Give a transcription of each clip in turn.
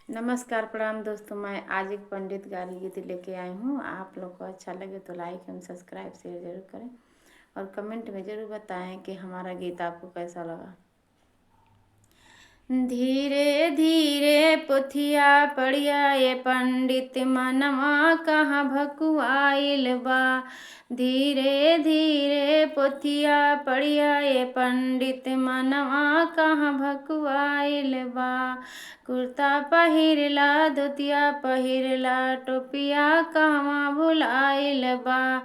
नमस्कार, प्रणाम दोस्तों। मैं आज एक पंडित गाली गीत लेके आई हूँ। आप लोग को अच्छा लगे तो लाइक एवं सब्सक्राइब शेयर जरूर करें और कमेंट में ज़रूर बताएं कि हमारा गीत आपको कैसा लगा। धीरे धीरे पोथिया पढ़िया ये पंडित मनवा कहाँ भकुआइल बा। धीरे धीरे पोथिया पढ़िया ये पंडित मनवा कहाँ भकुआइल बा। कुर्ता पहिरला धोतिया पहिरला टोपिया कहवा भुलाइल बा।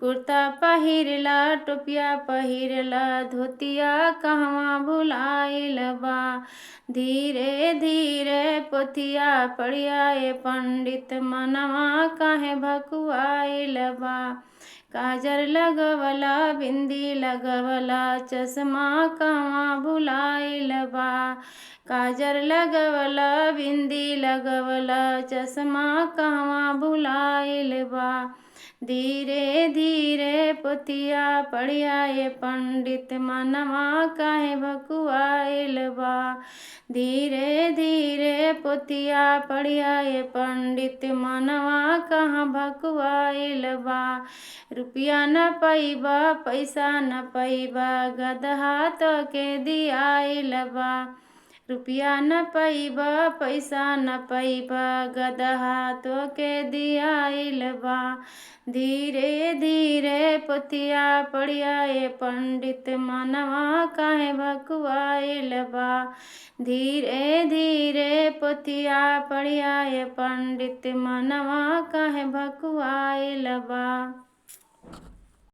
कुर्ता पहिरला टोपिया पहिरला धोतिया कहवा भुलाइल बा। धीरे धीरे पोथिया पढ़िया ये पंडित मनवा काहे भकुआइल बा। काजर लगवला बिंदी लगवला चश्मा कहवा भुलाइल बा। काजर लगवला बिंदी लगवला चश्मा कहवा भुलाइल बा। धीरे धीरे पोथिया पढ़िया ये पंडित मनवा काहे भकुआइल बा। धीरे धीरे पोथिया पढ़िया ये पंडित मनवा कहाँ भकुआइल बा। रुपया न पैबा पैसा न पैबा गदहा तो के दियाइल बा। रुपया न पैबा पैसा न पैबा गदहा तो के दियाइल बा। धीरे धीरे पोथिया पढ़िया ये पंडित मनवा काहे भकुआइल बा। धीरे धीरे पोथिया पढ़िया ये पंडित मनवा काहे भकुआइल बा।